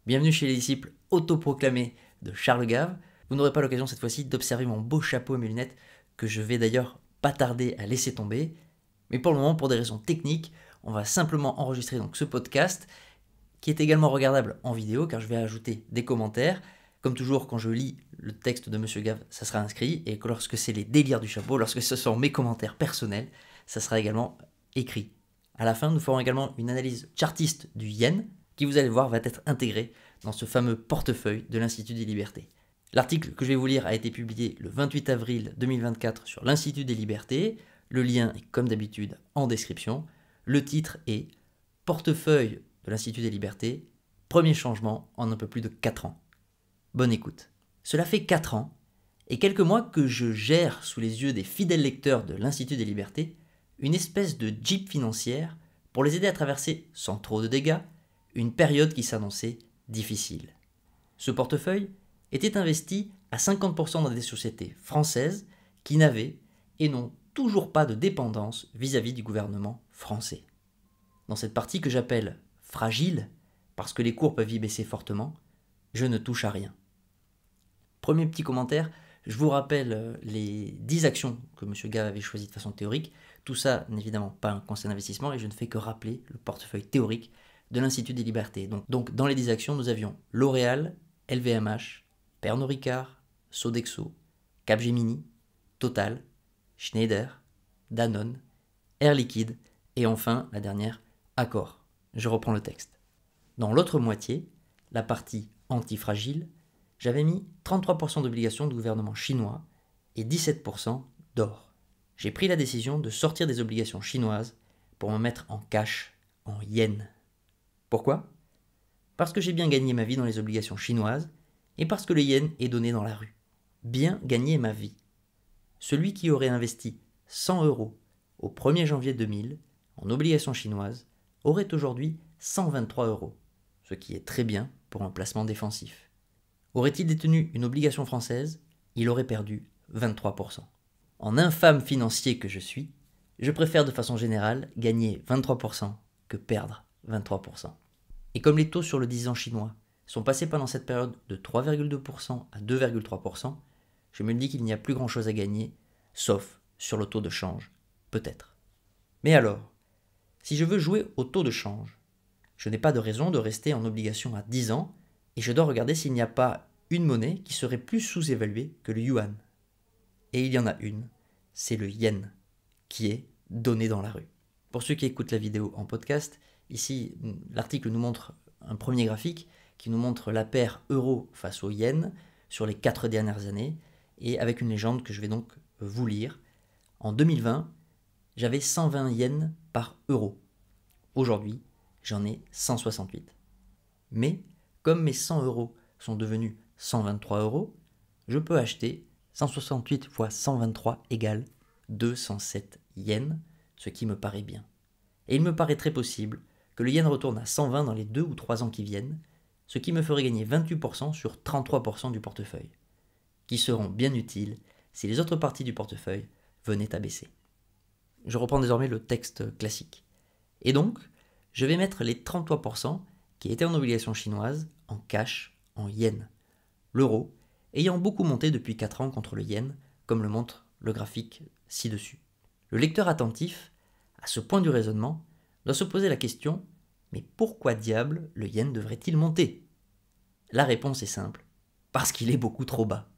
Bienvenue chez les disciples autoproclamés de Charles Gave. Vous n'aurez pas l'occasion cette fois-ci d'observer mon beau chapeau et mes lunettes que je vais d'ailleurs pas tarder à laisser tomber. Mais pour le moment, pour des raisons techniques, on va simplement enregistrer donc ce podcast qui est également regardable en vidéo car je vais ajouter des commentaires. Comme toujours, quand je lis le texte de Monsieur Gave, ça sera inscrit et que lorsque c'est les délires du chapeau, lorsque ce sont mes commentaires personnels, ça sera également écrit. À la fin, nous ferons également une analyse chartiste du yen qui, vous allez voir, va être intégré dans ce fameux portefeuille de l'Institut des Libertés. L'article que je vais vous lire a été publié le 28 avril 2024 sur l'Institut des Libertés. Le lien est comme d'habitude en description. Le titre est « Portefeuille de l'Institut des Libertés, premier changement en un peu plus de 4 ans ». Bonne écoute. Cela fait 4 ans et quelques mois que je gère sous les yeux des fidèles lecteurs de l'Institut des Libertés une espèce de jeep financière pour les aider à traverser sans trop de dégâts une période qui s'annonçait difficile. Ce portefeuille était investi à 50% dans des sociétés françaises qui n'avaient et n'ont toujours pas de dépendance vis-à-vis du gouvernement français. Dans cette partie que j'appelle fragile, parce que les cours peuvent y baisser fortement, je ne touche à rien. Premier petit commentaire, je vous rappelle les 10 actions que M. Gave avait choisies de façon théorique. Tout ça n'est évidemment pas un conseil d'investissement et je ne fais que rappeler le portefeuille théorique de l'Institut des Libertés. Donc dans les 10 actions, nous avions L'Oréal, LVMH, Pernod Ricard, Sodexo, Capgemini, Total, Schneider, Danone, Air Liquide et enfin la dernière, Accor. Je reprends le texte. Dans l'autre moitié, la partie antifragile, j'avais mis 33% d'obligations de gouvernement chinois et 17% d'or. J'ai pris la décision de sortir des obligations chinoises pour me mettre en cash, en yens. Pourquoi ? Parce que j'ai bien gagné ma vie dans les obligations chinoises et parce que le yen est donné dans la rue. Bien gagner ma vie. Celui qui aurait investi 100 € au 1er janvier 2000 en obligations chinoises aurait aujourd'hui 123 €, ce qui est très bien pour un placement défensif. Aurait-il détenu une obligation française, il aurait perdu 23%. En infâme financier que je suis, je préfère de façon générale gagner 23% que perdre 23%. Et comme les taux sur le 10 ans chinois sont passés pendant cette période de 3,2% à 2,3%, je me dis qu'il n'y a plus grand-chose à gagner, sauf sur le taux de change, peut-être. Mais alors, si je veux jouer au taux de change, je n'ai pas de raison de rester en obligation à 10 ans et je dois regarder s'il n'y a pas une monnaie qui serait plus sous-évaluée que le yuan. Et il y en a une, c'est le yen, qui est donné dans la rue. Pour ceux qui écoutent la vidéo en podcast, ici l'article nous montre un premier graphique qui nous montre la paire euro face au yen sur les 4 dernières années et avec une légende que je vais donc vous lire. En 2020, j'avais 120 yens par euro. Aujourd'hui, j'en ai 168. Mais comme mes 100 € sont devenus 123 €, je peux acheter 168 fois 123 égale 207 yens, ce qui me paraît bien. Et il me paraît très possible que le yen retourne à 120 dans les 2 ou 3 ans qui viennent, ce qui me ferait gagner 28% sur 33% du portefeuille, qui seront bien utiles si les autres parties du portefeuille venaient à baisser. Je reprends désormais le texte classique. Et donc, je vais mettre les 33% qui étaient en obligation chinoise en cash, en yens. L'euro ayant beaucoup monté depuis 4 ans contre le yen, comme le montre le graphique ci-dessus. Le lecteur attentif, à ce point du raisonnement, doit se poser la question « Mais pourquoi diable le yen devrait-il monter ?» La réponse est simple, parce qu'il est beaucoup trop bas.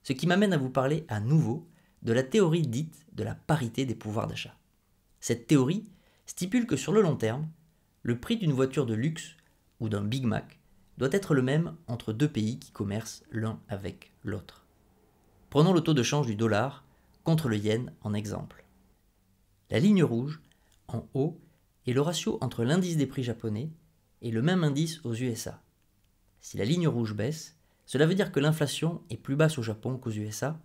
Ce qui m'amène à vous parler à nouveau de la théorie dite de la parité des pouvoirs d'achat. Cette théorie stipule que sur le long terme, le prix d'une voiture de luxe ou d'un Big Mac doit être le même entre deux pays qui commercent l'un avec l'autre. Prenons le taux de change du dollar contre le yen en exemple. La ligne rouge, en haut, est le ratio entre l'indice des prix japonais et le même indice aux USA. Si la ligne rouge baisse, cela veut dire que l'inflation est plus basse au Japon qu'aux USA,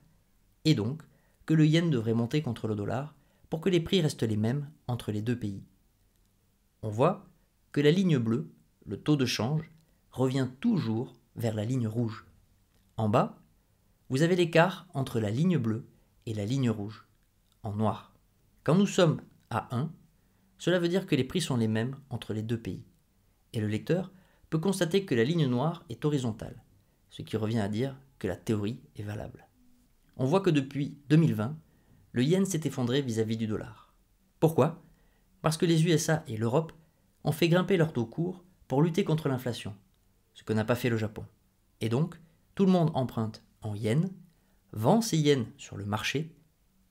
et donc que le yen devrait monter contre le dollar pour que les prix restent les mêmes entre les deux pays. On voit que la ligne bleue, le taux de change, revient toujours vers la ligne rouge. En bas, vous avez l'écart entre la ligne bleue et la ligne rouge, en noir. Quand nous sommes à 1, cela veut dire que les prix sont les mêmes entre les deux pays. Et le lecteur peut constater que la ligne noire est horizontale, ce qui revient à dire que la théorie est valable. On voit que depuis 2020, le yen s'est effondré vis-à-vis du dollar. Pourquoi ? Parce que les USA et l'Europe ont fait grimper leur taux court pour lutter contre l'inflation, ce que n'a pas fait le Japon. Et donc, tout le monde emprunte en yens, vend ses yens sur le marché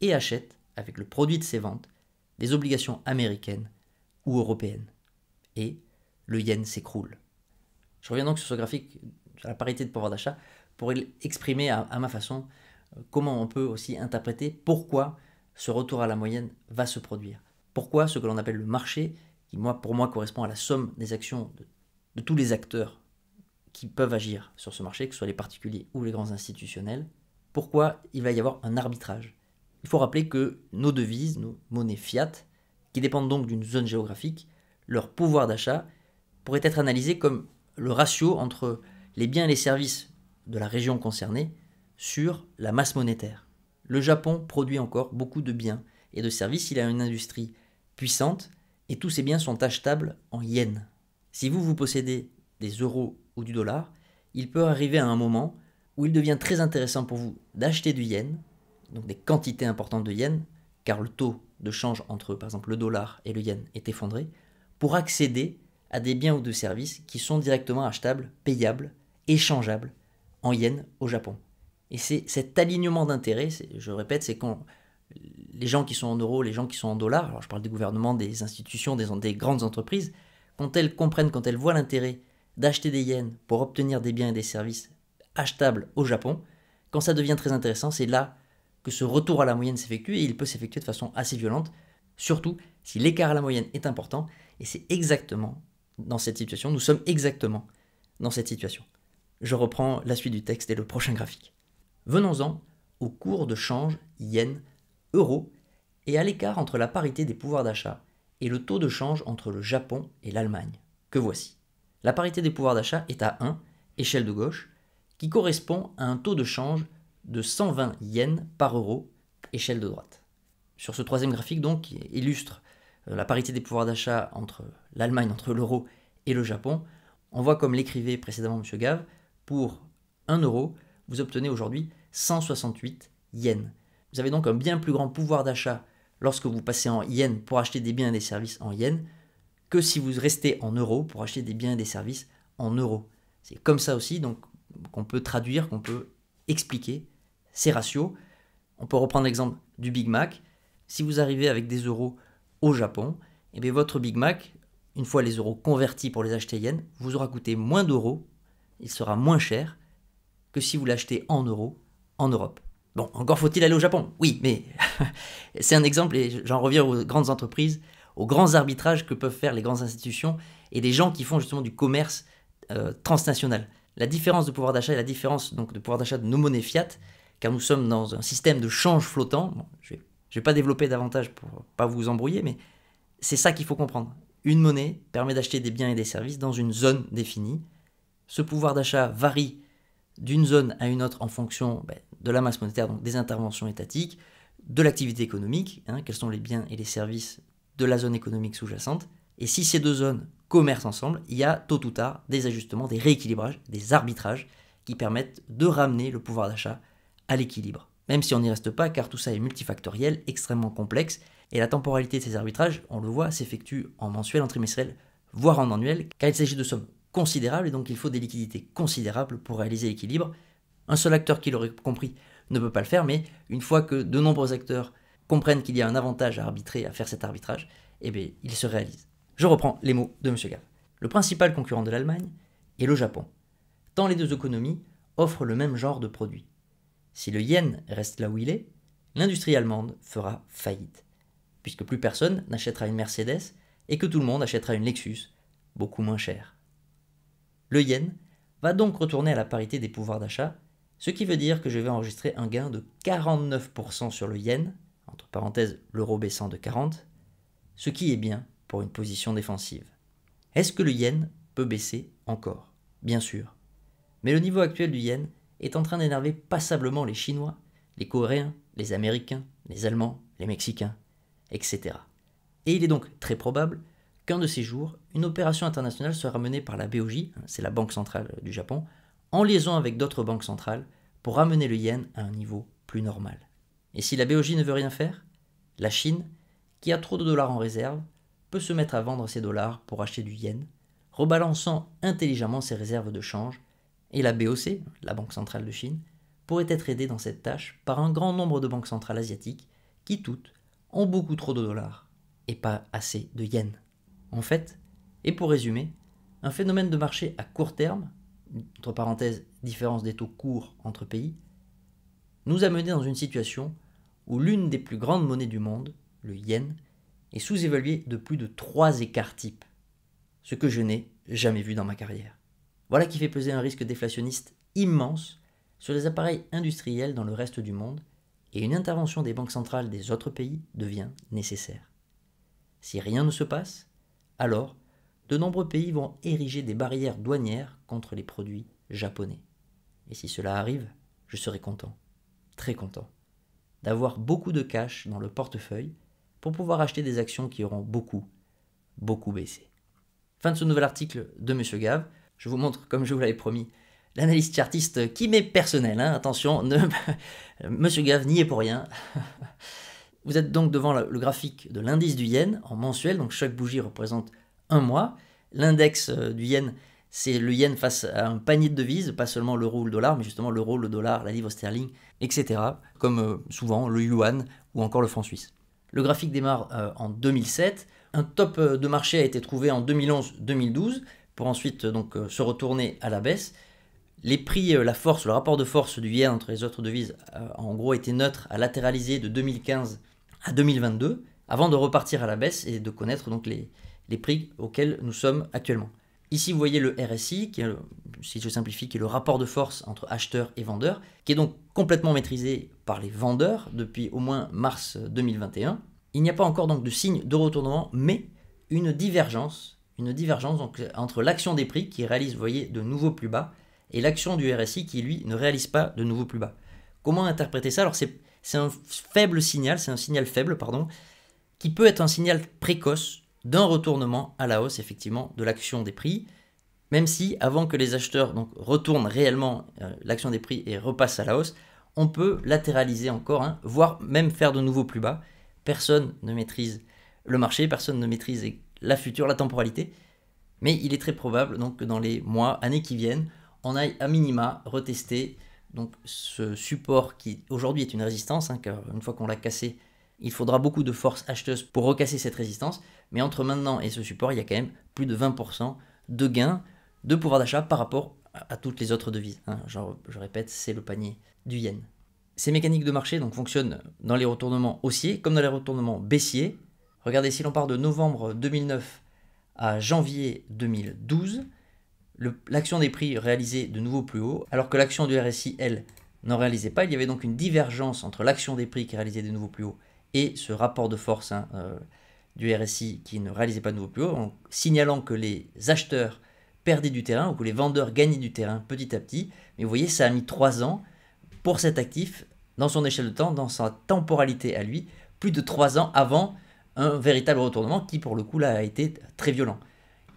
et achète, avec le produit de ses ventes, des obligations américaines ou européennes. Et le yen s'écroule. Je reviens donc sur ce graphique, sur la parité de pouvoir d'achat, pour exprimer à ma façon comment on peut aussi interpréter pourquoi ce retour à la moyenne va se produire. Pourquoi ce que l'on appelle le marché, qui pour moi correspond à la somme des actions de tous les acteurs qui peuvent agir sur ce marché, que ce soit les particuliers ou les grands institutionnels, pourquoi il va y avoir un arbitrage. Il faut rappeler que nos devises, nos monnaies fiat, qui dépendent donc d'une zone géographique, leur pouvoir d'achat pourrait être analysé comme le ratio entre les biens et les services de la région concernée sur la masse monétaire. Le Japon produit encore beaucoup de biens et de services, il a une industrie puissante et tous ces biens sont achetables en yens. Si vous possédez des euros ou du dollar, il peut arriver à un moment où il devient très intéressant pour vous d'acheter du yen, donc des quantités importantes de yens, car le taux de change entre par exemple le dollar et le yen est effondré, pour accéder à des biens ou de services qui sont directement achetables, payables, échangeables en yens au Japon. Et c'est cet alignement d'intérêts, je répète, c'est quand les gens qui sont en euros, les gens qui sont en dollars, alors je parle des gouvernements, des institutions, des grandes entreprises, quand elles comprennent, quand elles voient l'intérêt d'acheter des yens pour obtenir des biens et des services achetables au Japon, quand ça devient très intéressant, c'est là que ce retour à la moyenne s'effectue et il peut s'effectuer de façon assez violente, surtout si l'écart à la moyenne est important, et c'est exactement dans cette situation, nous sommes exactement dans cette situation. Je reprends la suite du texte et le prochain graphique. Venons-en au cours de change yen-euro et à l'écart entre la parité des pouvoirs d'achat et le taux de change entre le Japon et l'Allemagne, que voici. La parité des pouvoirs d'achat est à 1, échelle de gauche, qui correspond à un taux de change de 120 yens par euro, échelle de droite. Sur ce troisième graphique, donc, qui illustre la parité des pouvoirs d'achat entre l'Allemagne, entre l'euro et le Japon, on voit comme l'écrivait précédemment M. Gave, pour 1 euro, vous obtenez aujourd'hui 168 yens. Vous avez donc un bien plus grand pouvoir d'achat lorsque vous passez en yens pour acheter des biens et des services en yens, que si vous restez en euros pour acheter des biens et des services en euros. C'est comme ça aussi donc, qu'on peut traduire, qu'on peut expliquer ces ratios. On peut reprendre l'exemple du Big Mac. Si vous arrivez avec des euros au Japon, et bien votre Big Mac, une fois les euros convertis pour les acheter yens, vous aura coûté moins d'euros, il sera moins cher que si vous l'achetez en euros en Europe. Bon, encore faut-il aller au Japon, oui, mais c'est un exemple et j'en reviens aux grandes entreprises, aux grands arbitrages que peuvent faire les grandes institutions et des gens qui font justement du commerce transnational. La différence de pouvoir d'achat et la différence donc, de pouvoir d'achat de nos monnaies fiat, car nous sommes dans un système de change flottant. Bon, je ne vais pas développer davantage pour ne pas vous embrouiller, mais c'est ça qu'il faut comprendre. Une monnaie permet d'acheter des biens et des services dans une zone définie. Ce pouvoir d'achat varie d'une zone à une autre en fonction de la masse monétaire, donc des interventions étatiques, de l'activité économique, quels sont les biens et les services de la zone économique sous-jacente. Et si ces deux zones commercent ensemble, il y a tôt ou tard des ajustements, des rééquilibrages, des arbitrages qui permettent de ramener le pouvoir d'achat à l'équilibre. Même si on n'y reste pas, car tout ça est multifactoriel, extrêmement complexe, et la temporalité de ces arbitrages, on le voit, s'effectue en mensuel, en trimestriel, voire en annuel, car il s'agit de sommes considérables, et donc il faut des liquidités considérables pour réaliser l'équilibre. Un seul acteur qui l'aurait compris ne peut pas le faire, mais une fois que de nombreux acteurs comprennent qu'il y a un avantage à arbitrer, à faire cet arbitrage, eh bien, il se réalise. Je reprends les mots de M. Gave. Le principal concurrent de l'Allemagne est le Japon, tant les deux économies offrent le même genre de produits. Si le yen reste là où il est, l'industrie allemande fera faillite, puisque plus personne n'achètera une Mercedes et que tout le monde achètera une Lexus, beaucoup moins chère. Le yen va donc retourner à la parité des pouvoirs d'achat, ce qui veut dire que je vais enregistrer un gain de 49% sur le yen, entre parenthèses l'euro baissant de 40, ce qui est bien pour une position défensive. Est-ce que le yen peut baisser encore ? Bien sûr. Mais le niveau actuel du yen est en train d'énerver passablement les Chinois, les Coréens, les Américains, les Allemands, les Mexicains, etc. Et il est donc très probable qu'un de ces jours, une opération internationale sera menée par la BOJ, c'est la Banque centrale du Japon, en liaison avec d'autres banques centrales pour ramener le yen à un niveau plus normal. Et si la BOJ ne veut rien faire, la Chine, qui a trop de dollars en réserve, peut se mettre à vendre ses dollars pour acheter du yen, rebalançant intelligemment ses réserves de change, et la BOC, la Banque centrale de Chine, pourrait être aidée dans cette tâche par un grand nombre de banques centrales asiatiques qui toutes ont beaucoup trop de dollars et pas assez de yens. En fait, et pour résumer, un phénomène de marché à court terme, entre parenthèses, différence des taux courts entre pays, nous a mené dans une situation où l'une des plus grandes monnaies du monde, le yen, est sous-évaluée de plus de 3 écarts types, ce que je n'ai jamais vu dans ma carrière. Voilà qui fait peser un risque déflationniste immense sur les appareils industriels dans le reste du monde, et une intervention des banques centrales des autres pays devient nécessaire. Si rien ne se passe, alors de nombreux pays vont ériger des barrières douanières contre les produits japonais. Et si cela arrive, je serai content, très content, d'avoir beaucoup de cash dans le portefeuille pour pouvoir acheter des actions qui auront beaucoup baissé. Fin de ce nouvel article de M. Gave. Je vous montre, comme je vous l'avais promis, l'analyse chartiste qui m'est personnelle. Attention, M. Gave n'y est pour rien. Vous êtes donc devant le graphique de l'indice du yen en mensuel, donc chaque bougie représente un mois. L'index du yen, c'est le yen face à un panier de devises, pas seulement l'euro ou le dollar, mais justement l'euro, le dollar, la livre sterling, etc. Comme souvent le yuan ou encore le franc suisse. Le graphique démarre en 2007. Un top de marché a été trouvé en 2011-2012 pour ensuite donc se retourner à la baisse. Les prix, la force, le rapport de force du yen entre les autres devises en gros était neutre, a latéralisé de 2015 à 2022 avant de repartir à la baisse et de connaître donc les prix auxquels nous sommes actuellement. Ici vous voyez le RSI, qui est, si je simplifie, qui est le rapport de force entre acheteurs et vendeurs, qui est donc complètement maîtrisé par les vendeurs depuis au moins mars 2021. Il n'y a pas encore donc de signe de retournement, mais une divergence donc, entre l'action des prix qui réalise, vous voyez, de nouveaux plus bas, et l'action du RSI qui, lui, ne réalise pas de nouveaux plus bas. Comment interpréter ça? Alors c'est un faible signal, c'est un signal faible, pardon, qui peut être un signal précoce d'un retournement à la hausse, effectivement, de l'action des prix, même si, avant que les acheteurs donc, retournent réellement l'action des prix et repassent à la hausse, on peut latéraliser encore, voire même faire de nouveaux plus bas. Personne ne maîtrise le marché, personne ne maîtrise la temporalité, mais il est très probable donc, que dans les mois, années qui viennent, on aille à minima retester donc, ce support qui aujourd'hui est une résistance, car une fois qu'on l'a cassé, il faudra beaucoup de force acheteuse pour recasser cette résistance, mais entre maintenant et ce support, il y a quand même plus de 20% de gains de pouvoir d'achat par rapport à toutes les autres devises. Je répète, c'est le panier du yen. Ces mécaniques de marché donc, fonctionnent dans les retournements haussiers comme dans les retournements baissiers. Regardez, si l'on part de novembre 2009 à janvier 2012, l'action des prix réalisait de nouveau plus haut, alors que l'action du RSI, elle, n'en réalisait pas. Il y avait donc une divergence entre l'action des prix qui réalisait de nouveau plus haut et ce rapport de force du RSI qui ne réalisait pas de nouveau plus haut, en signalant que les acheteurs perdaient du terrain ou que les vendeurs gagnaient du terrain petit à petit. Mais vous voyez, ça a mis 3 ans pour cet actif, dans son échelle de temps, dans sa temporalité à lui, plus de 3 ans avant un véritable retournement qui, pour le coup, là, a été très violent.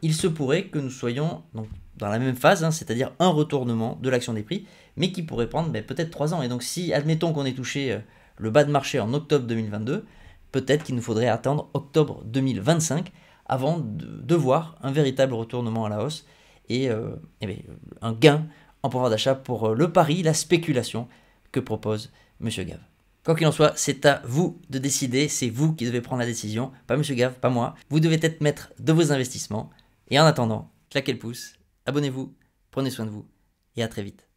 Il se pourrait que nous soyons donc, dans la même phase, c'est-à-dire un retournement de l'action des prix, mais qui pourrait prendre peut-être 3 ans. Et donc, si, admettons qu'on ait touché le bas de marché en octobre 2022, peut-être qu'il nous faudrait attendre octobre 2025 avant de voir un véritable retournement à la hausse et un gain en pouvoir d'achat pour le pari, la spéculation que propose M. Gave. Quoi qu'il en soit, c'est à vous de décider, c'est vous qui devez prendre la décision, pas M. Gave, pas moi. Vous devez être maître de vos investissements. Et en attendant, claquez le pouce, abonnez-vous, prenez soin de vous et à très vite.